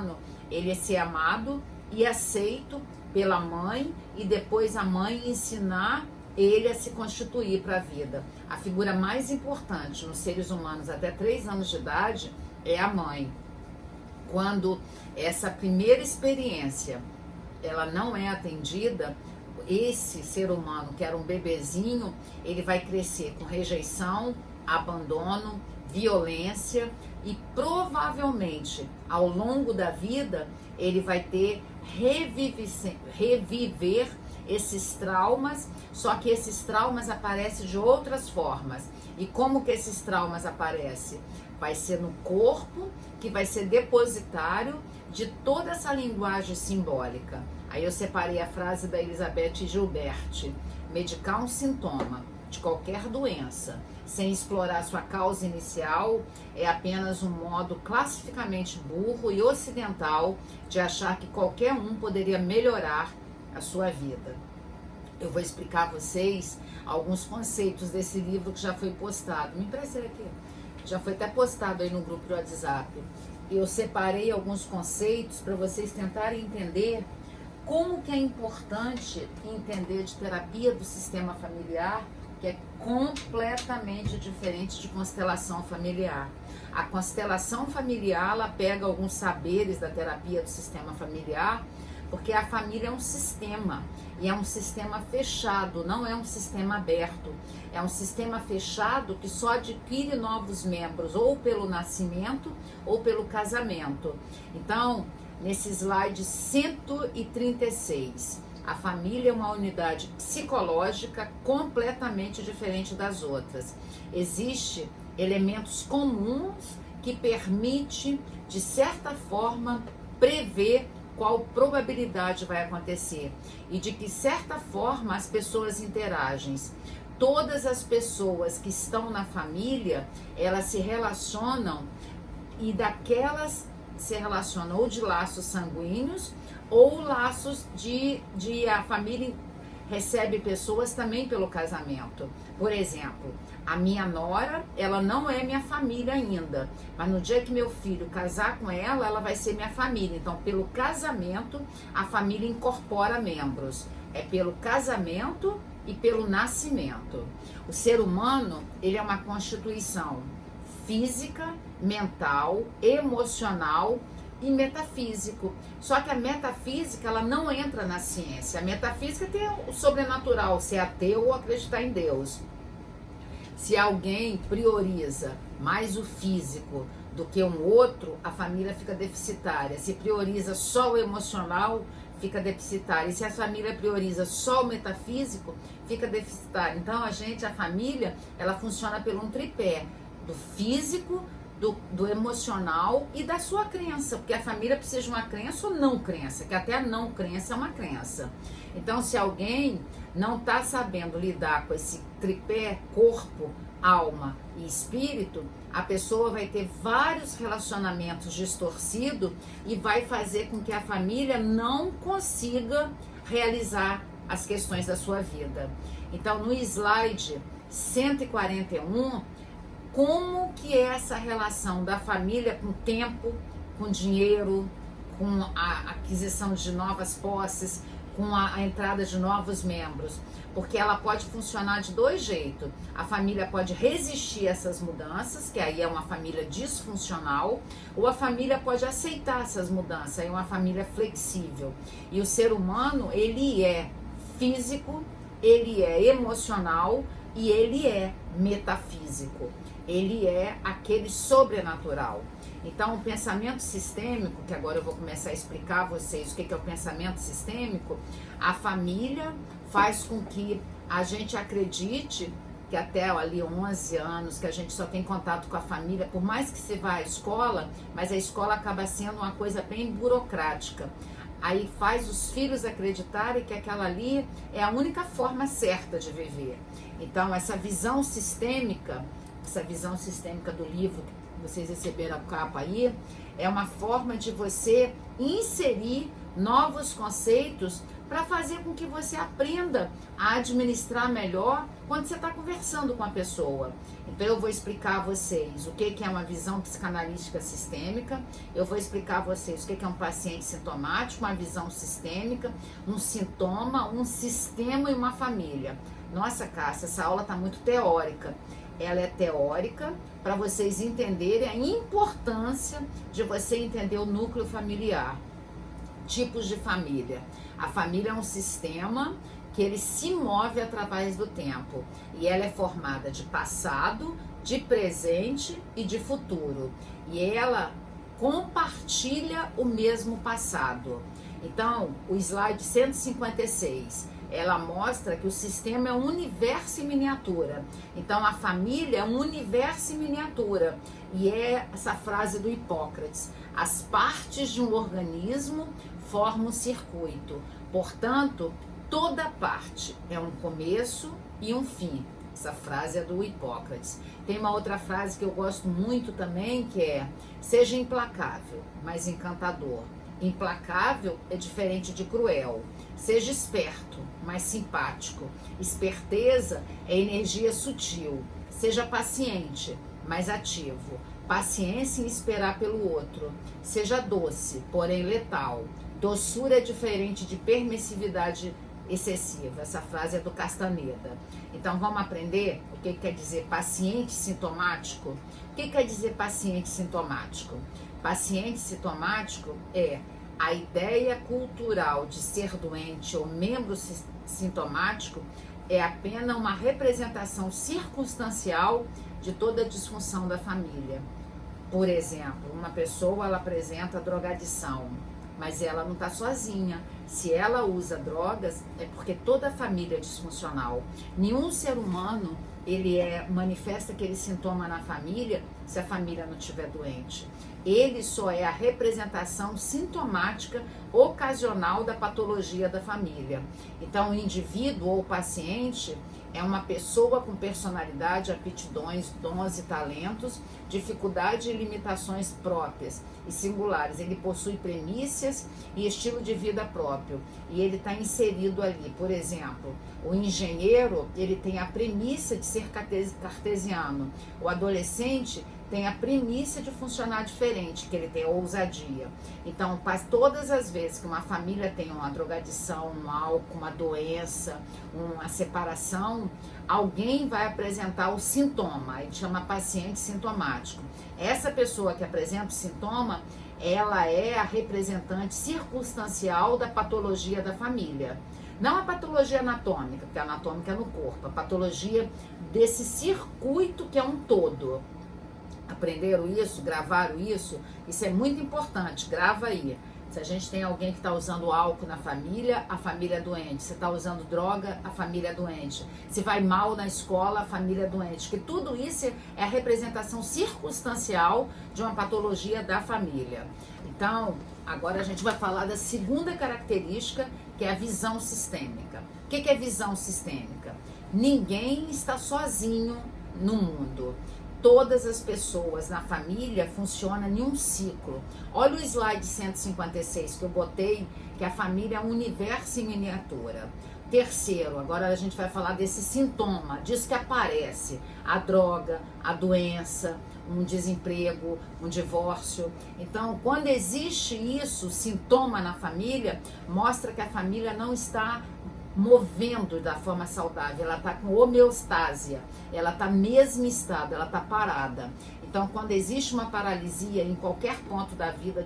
humano, ele é ser amado e aceito pela mãe, e depois a mãe ensinar ele a se constituir para a vida. A figura mais importante nos seres humanos até 3 anos de idade é a mãe. Quando essa primeira experiência ela não é atendida, esse ser humano, que era um bebezinho, ele vai crescer com rejeição, abandono, violência, e provavelmente ao longo da vida ele vai ter reviver esses traumas, só que esses traumas aparecem de outras formas. E como que esses traumas aparecem? Vai ser no corpo, que vai ser depositário de toda essa linguagem simbólica. Aí eu separei a frase da Elizabeth Gilbert: medicar um sintoma de qualquer doença sem explorar sua causa inicial é apenas um modo classificamente burro e ocidental de achar que qualquer um poderia melhorar a sua vida. Eu vou explicar a vocês alguns conceitos desse livro que já foi postado. Me empresta aqui. Já foi até postado aí no grupo do WhatsApp. Eu separei alguns conceitos para vocês tentarem entender como que é importante entender de terapia do sistema familiar, que é completamente diferente de constelação familiar. A constelação familiar, ela pega alguns saberes da terapia do sistema familiar, porque a família é um sistema, e é um sistema fechado, não é um sistema aberto. É um sistema fechado que só adquire novos membros, ou pelo nascimento, ou pelo casamento. Então, nesse slide 136, a família é uma unidade psicológica completamente diferente das outras. Existem elementos comuns que permitem, de certa forma, prever qual probabilidade vai acontecer e de que certa forma as pessoas interagem. Todas as pessoas que estão na família, elas se relacionam, e daquelas se relacionam ou de laços sanguíneos ou laços de a família recebe pessoas também pelo casamento. Por exemplo, a minha nora, ela não é minha família ainda, mas no dia que meu filho casar com ela, ela vai ser minha família. Então, pelo casamento, a família incorpora membros. É pelo casamento e pelo nascimento. O ser humano, ele é uma constituição física, mental, emocional e metafísico. Só que a metafísica, ela não entra na ciência. A metafísica tem o sobrenatural, ser ateu ou acreditar em Deus. Se alguém prioriza mais o físico do que um outro, a família fica deficitária. Se prioriza só o emocional, fica deficitária. E se a família prioriza só o metafísico, fica deficitária. Então, a família, ela funciona pelo um tripé do físico, do emocional e da sua crença, porque a família precisa de uma crença ou não crença, que até a não crença é uma crença. Então, se alguém não está sabendo lidar com esse tripé corpo, alma e espírito, a pessoa vai ter vários relacionamentos distorcidos e vai fazer com que a família não consiga realizar as questões da sua vida. Então, no slide 141, como que é essa relação da família com tempo, com dinheiro, com a aquisição de novas posses, com a entrada de novos membros? Porque ela pode funcionar de dois jeitos. A família pode resistir a essas mudanças, que aí é uma família disfuncional, ou a família pode aceitar essas mudanças, aí é uma família flexível. E o ser humano, ele é físico, ele é emocional e ele é metafísico. Ele é aquele sobrenatural. Então, o pensamento sistêmico, que agora eu vou começar a explicar a vocês o que é o pensamento sistêmico, a família faz com que a gente acredite que até ali 11 anos, que a gente só tem contato com a família, por mais que você vá à escola, mas a escola acaba sendo uma coisa bem burocrática. Aí faz os filhos acreditarem que aquela ali é a única forma certa de viver. Então, essa visão sistêmica do livro que vocês receberam a capa aí, é uma forma de você inserir novos conceitos para fazer com que você aprenda a administrar melhor quando você está conversando com a pessoa. Então eu vou explicar a vocês o que é uma visão psicanalítica sistêmica, eu vou explicar a vocês o que é um paciente sintomático, uma visão sistêmica, um sintoma, um sistema e uma família. Nossa, Cássia, essa aula está muito teórica. Ela é teórica para vocês entenderem a importância de você entender o núcleo familiar. Tipos de família. A família é um sistema que ele se move através do tempo e ela é formada de passado, de presente e de futuro. E ela compartilha o mesmo passado. Então, o slide 156, ela mostra que o sistema é um universo em miniatura. Então, a família é um universo em miniatura. E é essa frase do Hipócrates: as partes de um organismo formam um circuito. Portanto, toda parte é um começo e um fim. Essa frase é do Hipócrates. Tem uma outra frase que eu gosto muito também, que é: seja implacável, mas encantador. Implacável é diferente de cruel. Seja esperto, mas simpático. Esperteza é energia sutil. Seja paciente, mas ativo. Paciência em esperar pelo outro. Seja doce, porém letal. Doçura é diferente de permissividade excessiva. Essa frase é do Castaneda. Então vamos aprender o que quer dizer paciente sintomático? O que quer dizer paciente sintomático? Paciente sintomático é a ideia cultural de ser doente ou membro sintomático é apenas uma representação circunstancial de toda a disfunção da família. Por exemplo, uma pessoa ela apresenta drogadição, mas ela não está sozinha. Se ela usa drogas, é porque toda a família é disfuncional. Nenhum ser humano manifesta aquele sintoma na família se a família não estiver doente. Ele só é a representação sintomática ocasional da patologia da família. Então, o indivíduo ou o paciente é uma pessoa com personalidade, aptidões, dons e talentos, dificuldade e limitações próprias e singulares. Ele possui premissas e estilo de vida próprio e ele está inserido ali. Por exemplo, o engenheiro, ele tem a premissa de ser cartesiano. O adolescente tem a premissa de funcionar diferente, que ele tem a ousadia. Então, todas as vezes que uma família tem uma drogadição, um álcool, uma doença, uma separação, alguém vai apresentar o sintoma, a gente chama paciente sintomático. Essa pessoa que apresenta o sintoma, ela é a representante circunstancial da patologia da família. Não a patologia anatômica, porque a anatômica é no corpo, a patologia desse circuito que é um todo. Aprenderam isso? Gravaram isso? Isso é muito importante, grava aí. Se a gente tem alguém que está usando álcool na família, a família é doente. Se está usando droga, a família é doente. Se vai mal na escola, a família é doente. Porque tudo isso é a representação circunstancial de uma patologia da família. Então, agora a gente vai falar da segunda característica, que é a visão sistêmica. O que é visão sistêmica? Ninguém está sozinho no mundo. Todas as pessoas na família funcionam em um ciclo. Olha o slide 156 que eu botei, que a família é um universo em miniatura. Terceiro, agora a gente vai falar desse sintoma, disso que aparece: a droga, a doença, um desemprego, um divórcio. Então, quando existe isso, sintoma na família, mostra que a família não está movendo da forma saudável, ela está com homeostásia, ela está no mesmo estado, ela está parada. Então, quando existe uma paralisia em qualquer ponto da vida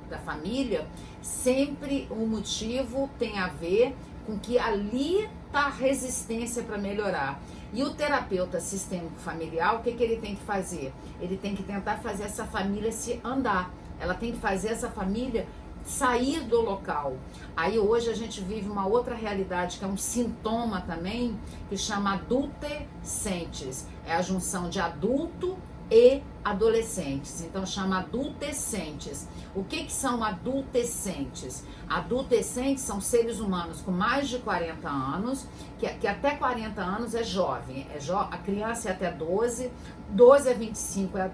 da família, sempre o motivo tem a ver com que ali está a resistência para melhorar. E o terapeuta sistêmico familiar, o que ele tem que fazer? Ele tem que tentar fazer essa família se andar, ela tem que fazer essa família sair do local. Aí hoje a gente vive uma outra realidade, que é um sintoma também, que chama adultescentes. É a junção de adulto e adolescentes. Então chama adultescentes. O que são adultescentes? Adultescentes são seres humanos com mais de 40 anos, que até 40 anos é jovem. A criança é até 12 a 25 é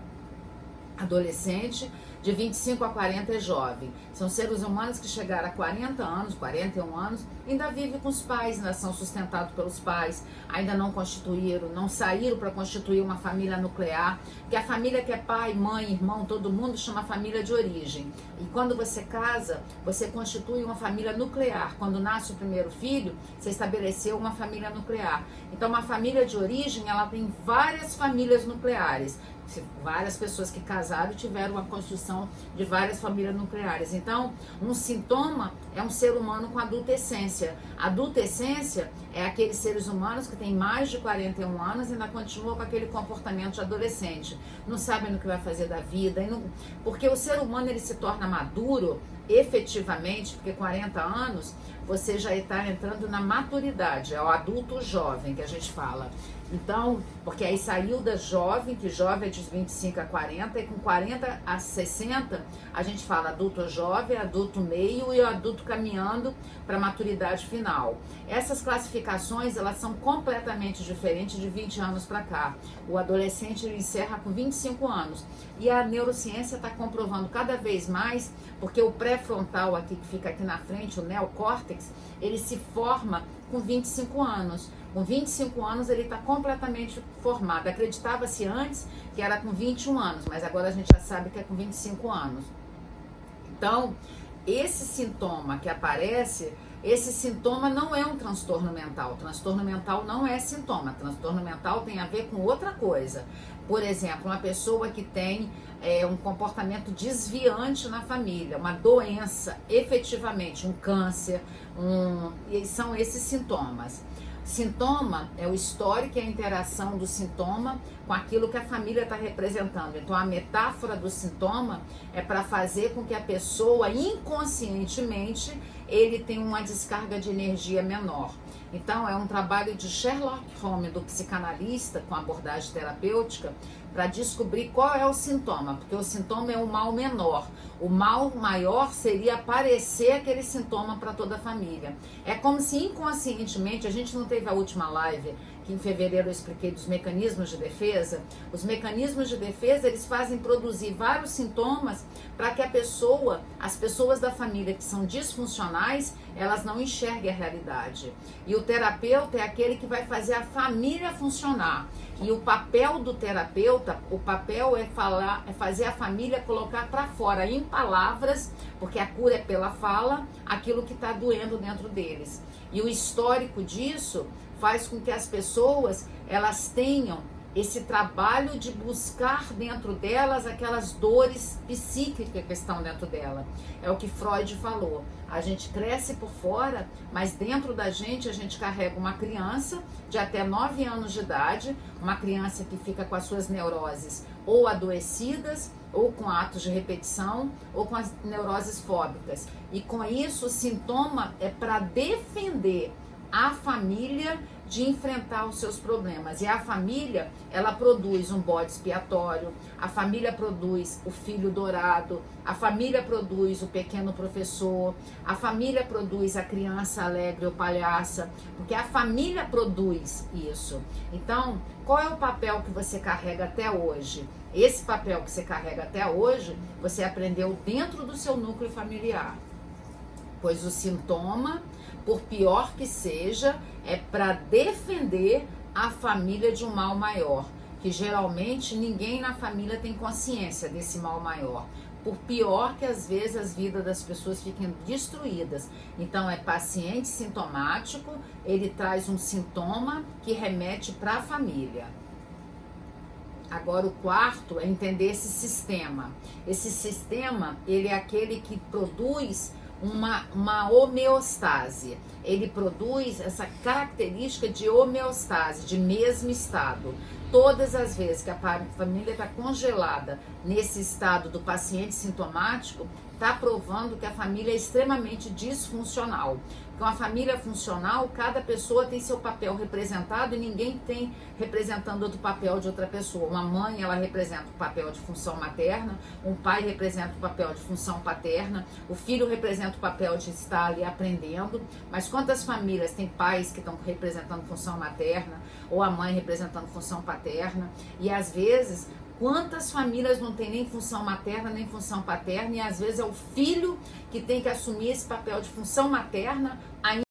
adolescente, De 25 a 40 é jovem. São seres humanos que chegaram a 40 anos, 41 anos, ainda vivem com os pais, ainda são sustentados pelos pais, ainda não constituíram, não saíram para constituir uma família nuclear, que a família que é pai, mãe, irmão, todo mundo chama família de origem. E quando você casa, você constitui uma família nuclear. Quando nasce o primeiro filho, você estabeleceu uma família nuclear. Então, uma família de origem, ela tem várias famílias nucleares. Várias pessoas que casaram tiveram uma construção de várias famílias nucleares. Então, um sintoma é um ser humano com adultescência. Adultescência é aqueles seres humanos que têm mais de 41 anos e ainda continuam com aquele comportamento de adolescente. Não sabem o que vai fazer da vida. Porque o ser humano ele se torna maduro efetivamente, porque 40 anos você já está entrando na maturidade, é o adulto jovem que a gente fala. Então, porque aí saiu da jovem, que jovem é de 25 a 40, e com 40 a 60, a gente fala adulto jovem, adulto meio e adulto caminhando para a maturidade final. Essas classificações, elas são completamente diferentes de 20 anos para cá. O adolescente ele encerra com 25 anos. E a neurociência está comprovando cada vez mais, porque o pré-frontal aqui, que fica aqui na frente, o neocórtex, ele se forma com 25 anos. Com 25 anos ele está completamente formado. Acreditava-se antes que era com 21 anos, mas agora a gente já sabe que é com 25 anos. Então, esse sintoma que aparece, esse sintoma não é um transtorno mental. Transtorno mental não é sintoma. Transtorno mental tem a ver com outra coisa. Por exemplo, uma pessoa que tem um comportamento desviante na família, uma doença, efetivamente, um câncer, e são esses sintomas. Sintoma é o histórico e a interação do sintoma com aquilo que a família está representando. Então, a metáfora do sintoma é para fazer com que a pessoa, inconscientemente, ele tenha uma descarga de energia menor. Então, é um trabalho de Sherlock Holmes, do psicanalista, com abordagem terapêutica, para descobrir qual é o sintoma, porque o sintoma é o mal menor. O mal maior seria aparecer aquele sintoma para toda a família. É como se inconscientemente, a gente não teve a última live, que em fevereiro eu expliquei dos mecanismos de defesa. Os mecanismos de defesa, eles fazem produzir vários sintomas para que as pessoas da família que são disfuncionais, elas não enxerguem a realidade. E o terapeuta é aquele que vai fazer a família funcionar. E o papel do terapeuta, o papel é fazer a família colocar para fora em palavras, porque a cura é pela fala, aquilo que está doendo dentro deles. E o histórico disso faz com que as pessoas, elas tenham esse trabalho de buscar dentro delas aquelas dores psíquicas que estão dentro dela. É o que Freud falou. A gente cresce por fora, mas dentro da gente a gente carrega uma criança de até 9 anos de idade, uma criança que fica com as suas neuroses ou adoecidas, ou com atos de repetição, ou com as neuroses fóbicas. E com isso o sintoma é para defender a família de enfrentar os seus problemas. E a família, ela produz um bode expiatório, a família produz o filho dourado, a família produz o pequeno professor, a família produz a criança alegre ou palhaça, porque a família produz isso. Então, qual é o papel que você carrega até hoje? Esse papel que você carrega até hoje, você aprendeu dentro do seu núcleo familiar. Pois o sintoma, por pior que seja, é para defender a família de um mal maior, que geralmente ninguém na família tem consciência desse mal maior. Por pior que às vezes as vidas das pessoas fiquem destruídas. Então é paciente sintomático, ele traz um sintoma que remete para a família. Agora o quarto é entender esse sistema. Esse sistema, ele é aquele que produz uma homeostase. Ele produz essa característica de homeostase, de mesmo estado. Todas as vezes que a família está congelada nesse estado do paciente sintomático, está provando que a família é extremamente disfuncional. Com a família funcional, cada pessoa tem seu papel representado e ninguém tem representando outro papel de outra pessoa. Uma mãe, ela representa o papel de função materna, um pai representa o papel de função paterna, o filho representa o papel de estar ali aprendendo. Mas quantas famílias têm pais que estão representando função materna ou a mãe representando função paterna? paterna, e às vezes quantas famílias não tem nem função materna nem função paterna, e às vezes é o filho que tem que assumir esse papel de função materna,